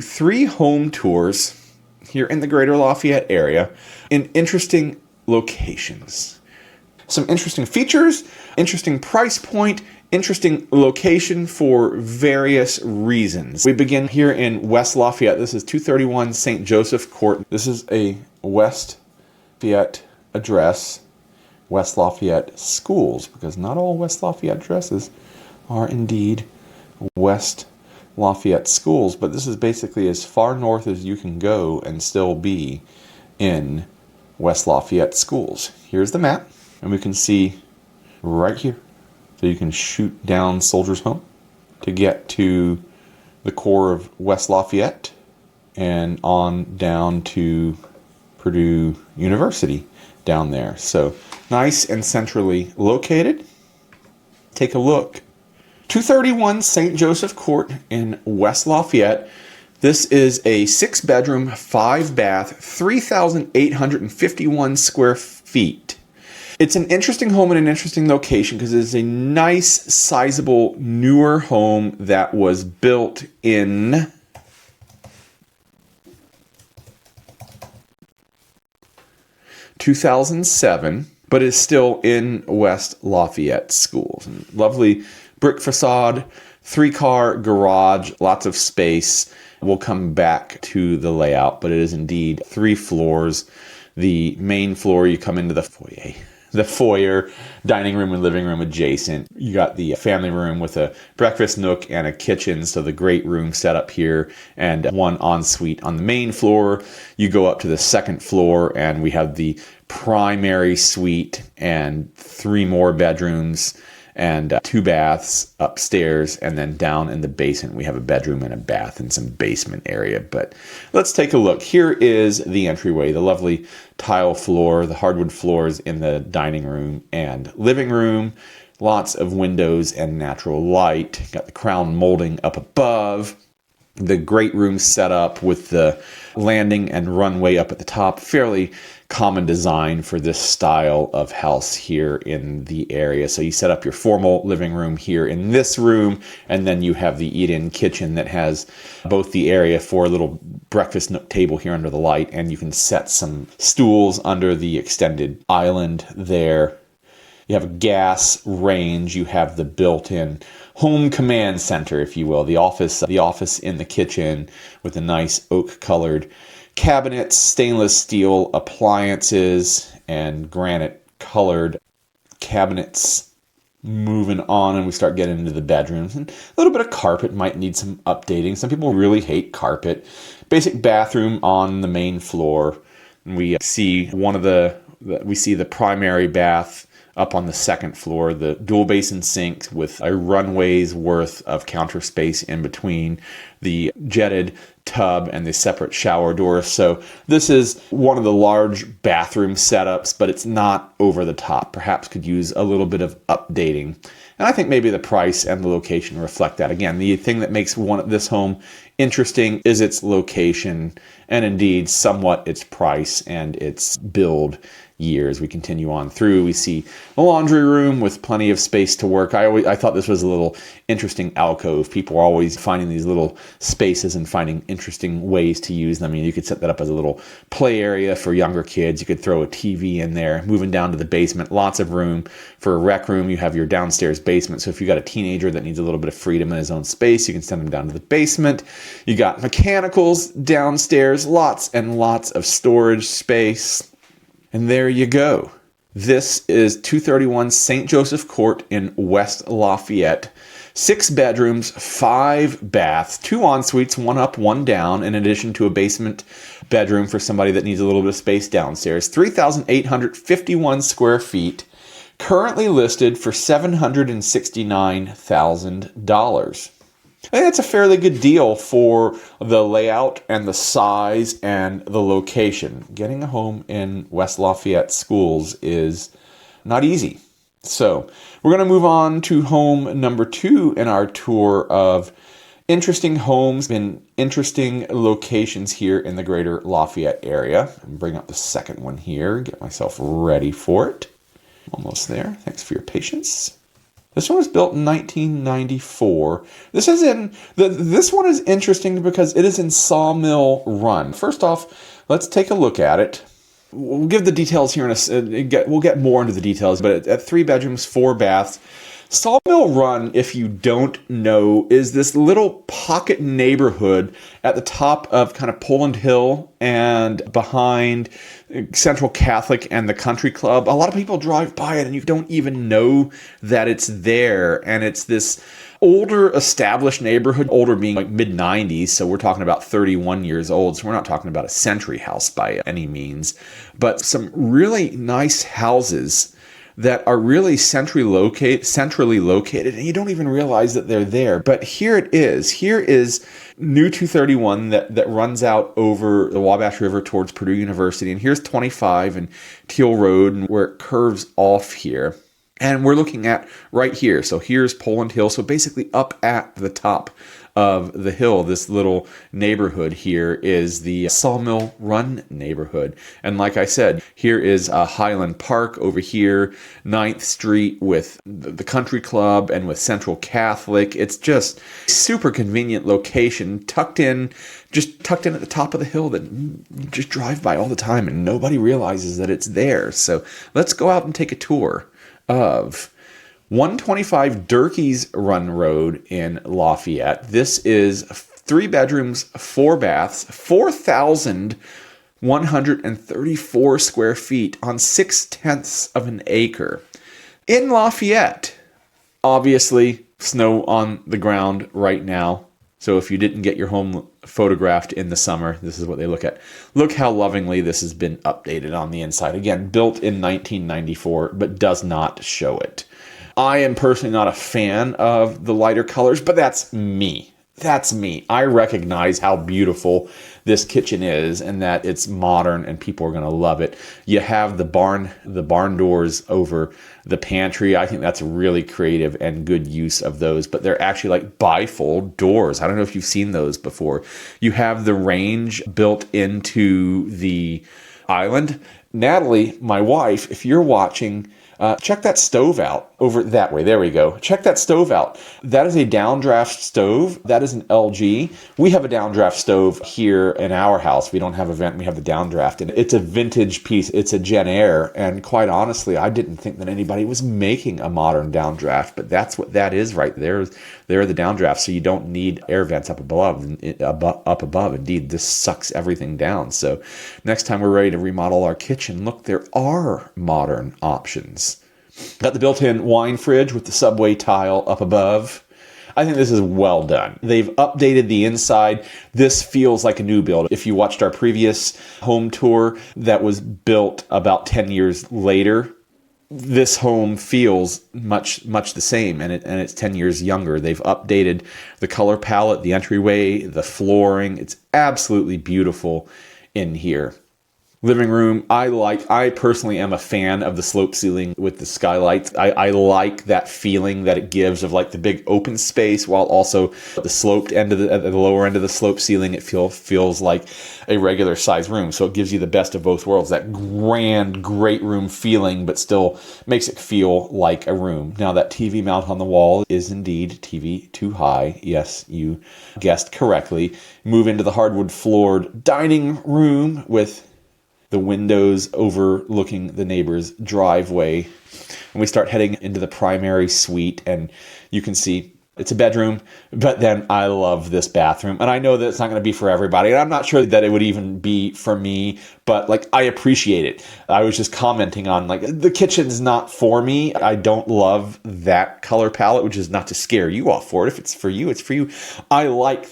3 home tours here in the Greater Lafayette area in interesting locations. Some interesting features, interesting price point, interesting location for various reasons. We begin here in West Lafayette. This is 231 St. Joseph Court. This is a West Lafayette address, West Lafayette schools, because not all West Lafayette addresses are indeed West Lafayette schools, but this is basically as far north as you can go and still be in West Lafayette schools. Here's the map, and we can see right here. So you can shoot down Soldiers Home to get to the core of West Lafayette and on down to Purdue University down there. So nice and centrally located. Take a look. 231 St. Joseph Court in West Lafayette. This is a 6-bedroom, 5-bath, 3,851 square feet. It's an interesting home in an interesting location because it is a nice, sizable, newer home that was built in 2007, but is still in West Lafayette schools. And lovely brick facade, 3-car garage, lots of space. We'll come back to the layout, but it is indeed 3 floors. The main floor, you come into the foyer. The foyer, dining room and living room adjacent. You got the family room with a breakfast nook and a kitchen, so the great room set up here, and one ensuite on the main floor. You go up to the second floor, and we have the primary suite and 3 more bedrooms and 2 baths upstairs, and then down in the basement we have a bedroom and a bath and some basement area. But let's take a look. Here is the entryway, the lovely tile floor, the hardwood floors in the dining room and living room, lots of windows and natural light. Got the crown molding up above, the great room set up with the landing and runway up at the top. Fairly common design for this style of house here in the area. So you set up your formal living room here in this room, and then you have the eat-in kitchen that has both the area for a little breakfast nook table here under the light, and you can set some stools under the extended island there. You have a gas range. You have the built-in home command center, if you will, the office in the kitchen with a nice oak-colored cabinets, stainless steel appliances, and granite-colored cabinets. Moving on, and we start getting into the bedrooms. And a little bit of carpet might need some updating. Some people really hate carpet. Basic bathroom on the main floor. And we see the primary bath up on the second floor, the dual basin sink with a runway's worth of counter space in between, the jetted tub and the separate shower doors. So this is one of the large bathroom setups, but it's not over the top. Perhaps could use a little bit of updating. And I think maybe the price and the location reflect that. Again, the thing that makes this home interesting is its location and indeed somewhat its price and its build years. We continue on through. We see a laundry room with plenty of space to work. I thought this was a little interesting alcove. People are always finding these little spaces and finding interesting ways to use them. I mean, you could set that up as a little play area for younger kids. You could throw a TV in there. Moving down to the basement, lots of room for a rec room. You have your downstairs basement. So if you got a teenager that needs a little bit of freedom in his own space, you can send them down to the basement. You got mechanicals downstairs, lots and lots of storage space. And there you go. This is 231 St. Joseph Court in West Lafayette. 6 bedrooms, 5 baths, 2 ensuites, 1 up, 1 down, in addition to a basement bedroom for somebody that needs a little bit of space downstairs. 3,851 square feet. Currently listed for $769,000. I think that's a fairly good deal for the layout and the size and the location. Getting a home in West Lafayette schools is not easy. So we're going to move on to home number 2 in our tour of interesting homes in interesting locations here in the Greater Lafayette area. And bring up the second one here, get myself ready for it. Almost there. Thanks for your patience. This one was built in 1994. This one is interesting because it is in Sawmill Run. First off, let's take a look at it. We'll give the details here we'll get more into the details, but at 3 bedrooms, 4 baths. Sawmill Run, if you don't know, is this little pocket neighborhood at the top of kind of Poland Hill and behind Central Catholic and the Country Club. A lot of people drive by it and you don't even know that it's there. And it's this older established neighborhood, older being like mid-90s, so we're talking about 31 years old, so we're not talking about a century house by any means, but some really nice houses that are really centrally located, and you don't even realize that they're there. But here it is. Here is New 231 that runs out over the Wabash River towards Purdue University, and here's 25 and Teal Road, and where it curves off here. And we're looking at right here. So here's Poland Hill. So basically up at the top of the hill, this little neighborhood here is the Sawmill Run neighborhood. And like I said, here is Highland Park over here, 9th Street with the Country Club and with Central Catholic. It's just super convenient location, tucked in at the top of the hill that you just drive by all the time and nobody realizes that it's there. So let's go out and take a tour of 125 Durkee's Run Road in Lafayette. This is 3 bedrooms, 4 baths, 4,134 square feet on 0.6 of an acre. In Lafayette, obviously, snow on the ground right now. So if you didn't get your home photographed in the summer, this is what they look at. Look how lovingly this has been updated on the inside. Again, built in 1994, but does not show it. I am personally not a fan of the lighter colors, but that's me. That's me. I recognize how beautiful this kitchen is and that it's modern and people are going to love it. You have the barn doors over the pantry. I think that's really creative and good use of those, but they're actually like bifold doors. I don't know if you've seen those before. You have the range built into the island. Natalie, my wife, if you're watching, check that stove out over that way. There we go. Check that stove out. That is a downdraft stove. That is an LG. We have a downdraft stove here in our house. We don't have a vent. We have the downdraft. And it's a vintage piece. It's a Gen Air. And quite honestly, I didn't think that anybody was making a modern downdraft. But that's what that is right there. They're the downdraft. So you don't need air vents up above. Indeed, this sucks everything down. So next time we're ready to remodel our kitchen, look, there are modern options. Got the built-in wine fridge with the Subway tile up above. I think this is well done. They've updated the inside. This feels like a new build. If you watched our previous home tour that was built about 10 years later, this home feels much the same, and it's 10 years younger. They've updated the color palette, the entryway, the flooring. It's absolutely beautiful in here. Living room, I personally am a fan of the slope ceiling with the skylights. I like that feeling that it gives of like the big open space while also the sloped end of at the lower end of the slope ceiling, it feels like a regular size room. So it gives you the best of both worlds, that grand, great room feeling, but still makes it feel like a room. Now that TV mount on the wall is indeed TV too high. Yes, you guessed correctly. Move into the hardwood floored dining room with the windows overlooking the neighbor's driveway. And we start heading into the primary suite, and you can see it's a bedroom, but then I love this bathroom. And I know that it's not going to be for everybody, and I'm not sure that it would even be for me, but like I appreciate it. I was just commenting on like the kitchen's not for me. I don't love that color palette, which is not to scare you off for it. If it's for you, it's for you.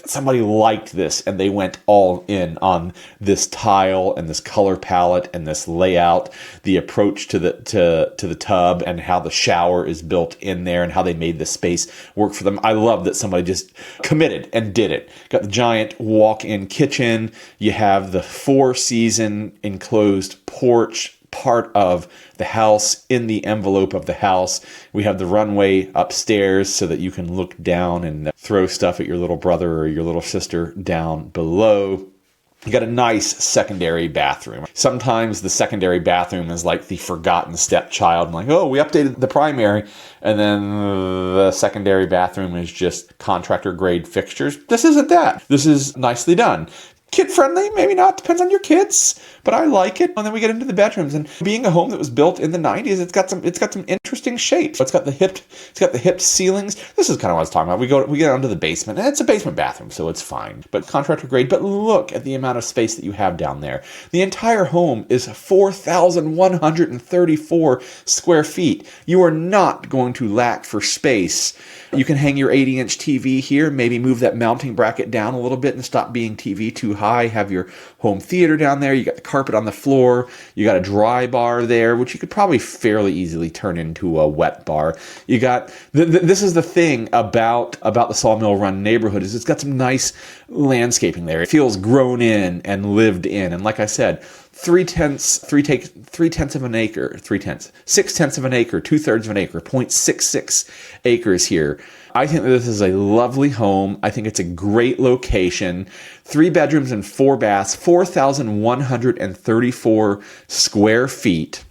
Somebody liked this and they went all in on this tile and this color palette and this layout, the approach to the tub and how the shower is built in there and how they made the space work for them. I love that somebody just committed and did it. Got the giant walk-in kitchen. You have the 4-season enclosed porch part of the house in the envelope of the house. We have the runway upstairs so that you can look down and throw stuff at your little brother or your little sister down below. You got a nice secondary bathroom. Sometimes the secondary bathroom is like the forgotten stepchild. Like, oh, we updated the primary, and then the secondary bathroom is just contractor grade fixtures. This isn't that. This is nicely done. Kid friendly, maybe not, depends on your kids, but I like it. And then we get into the bedrooms, and being a home that was built in the 90s, it's got some interesting shapes. It's got the hipped ceilings. This is kind of what I was talking about. We get onto the basement, and it's a basement bathroom, so it's fine. But contractor grade, but look at the amount of space that you have down there. The entire home is 4,134 square feet. You are not going to lack for space. You can hang your 80-inch TV here, maybe move that mounting bracket down a little bit and stop being TV too high. Have your home theater down there. You got the carpet on the floor. You got a dry bar there, which you could probably fairly easily turn into a wet bar. You got this is the thing about the Sawmill Run neighborhood is it's got some nice landscaping there. It feels grown in and lived in. And like I said, 6/10 of an acre, 2/3 of an acre, 0.66 acres here. I think that this is a lovely home. I think it's a great location. 3 bedrooms and 4 baths, 4,134 square feet.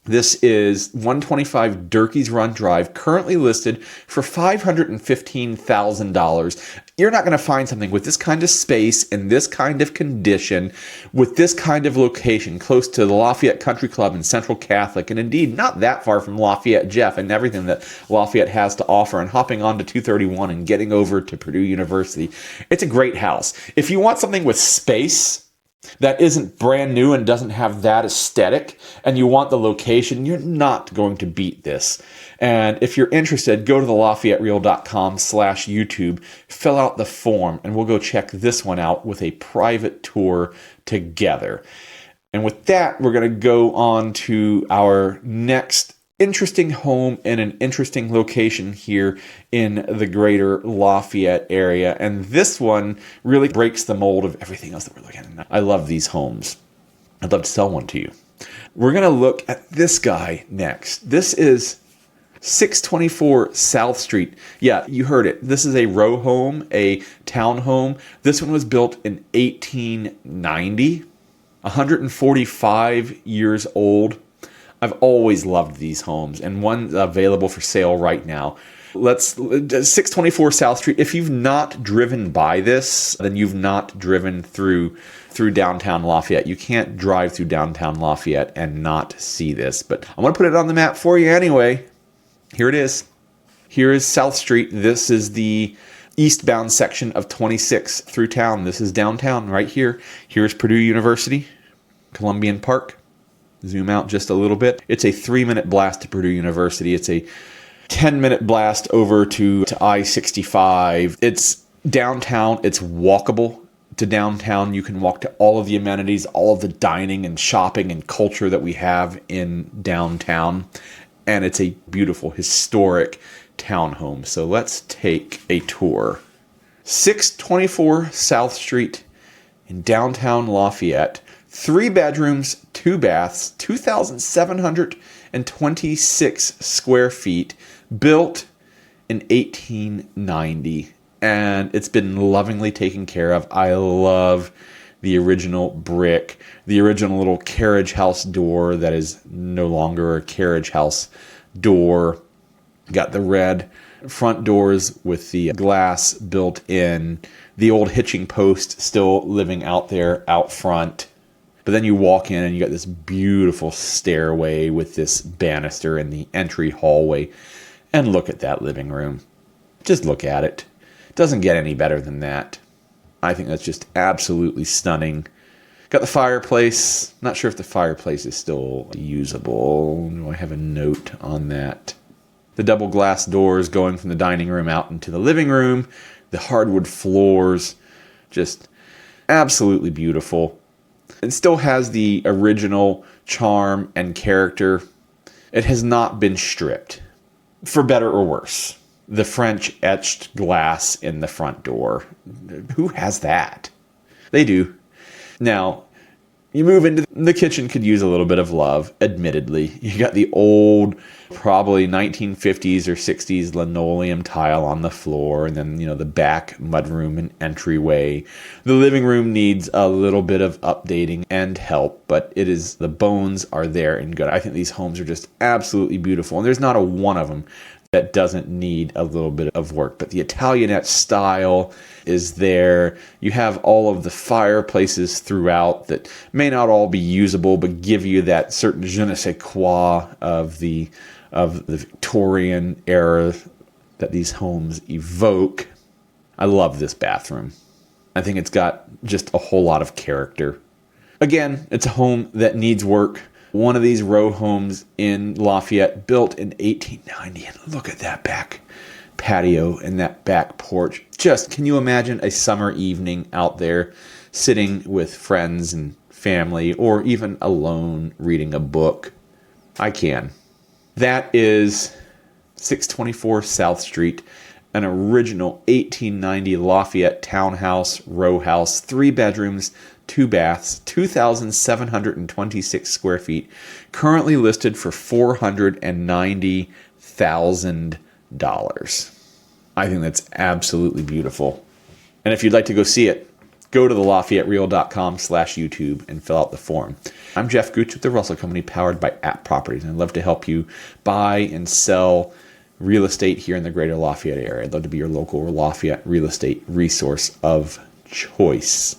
This is 125 Durkee's Run Drive, currently listed for $515,000. You're not going to find something with this kind of space, in this kind of condition, with this kind of location, close to the Lafayette Country Club and Central Catholic, and indeed not that far from Lafayette, Geoff, and everything that Lafayette has to offer, and hopping on to 231 and getting over to Purdue University. It's a great house. If you want something with space that isn't brand new and doesn't have that aesthetic, and you want the location, you're not going to beat this. And if you're interested, go to the LafayetteReal.com/YouTube, fill out the form, and we'll go check this one out with a private tour together. And with that, we're going to go on to our next interesting home in an interesting location here in the Greater Lafayette area. And this one really breaks the mold of everything else that we're looking at. I love these homes. I'd love to sell one to you. We're going to look at this guy next. This is 624 South Street. Yeah, you heard it. This is a row home, a townhome. This one was built in 1890, 145 years old. I've always loved these homes, and one's available for sale right now. 624 South Street. If you've not driven by this, then you've not driven through downtown Lafayette. You can't drive through downtown Lafayette and not see this, but I'm going to put it on the map for you anyway. Here it is. Here is South Street. This is the eastbound section of 26 through town. This is downtown right here. Here's Purdue University, Columbian Park. Zoom out just a little bit. It's a 3-minute blast to Purdue University. It's a 10-minute blast over to I-65. It's downtown. It's walkable to downtown. You can walk to all of the amenities, all of the dining and shopping and culture that we have in downtown. And it's a beautiful, historic townhome. So let's take a tour. 624 South Street in downtown Lafayette. 3 bedrooms, 2 baths, 2,726 square feet, built in 1890. And it's been lovingly taken care of. I love the original brick, the original little carriage house door that is no longer a carriage house door. Got the red front doors with the glass built in. The old hitching post still living out there out front. But then you walk in and you got this beautiful stairway with this banister in the entry hallway. And look at that living room. Just look at it. It doesn't get any better than that. I think that's just absolutely stunning. Got the fireplace. Not sure if the fireplace is still usable. Do I have a note on that? The double glass doors going from the dining room out into the living room. The hardwood floors. Just absolutely beautiful. It still has the original charm and character. It has not been stripped, for better or worse. The French etched glass in the front door. Who has that? They do. Now, You move into the kitchen, could use a little bit of love, admittedly. You got the old, probably 1950s or 60s linoleum tile on the floor, and then, the back mudroom and entryway. The living room needs a little bit of updating and help, but the bones are there and good. I think these homes are just absolutely beautiful, and there's not a one of them that doesn't need a little bit of work. But the Italianate style is there. You have all of the fireplaces throughout that may not all be usable, but give you that certain je ne sais quoi of the Victorian era that these homes evoke. I love this bathroom. I think it's got just a whole lot of character. Again, it's a home that needs work. One of these row homes in Lafayette, built in 1890. And look at that back patio and that back porch. Just, can you imagine a summer evening out there sitting with friends and family, or even alone reading a book? I can. That is 624 South Street, an original 1890 Lafayette townhouse, row house, 3 bedrooms, 2 baths, 2,726 square feet, currently listed for $490,000. I think that's absolutely beautiful. And if you'd like to go see it, go to thelafayettereal.com/YouTube and fill out the form. I'm Geoff Gooch with the Russell Company, powered by App Properties, and I'd love to help you buy and sell real estate here in the Greater Lafayette area. I'd love to be your local Lafayette real estate resource of choice.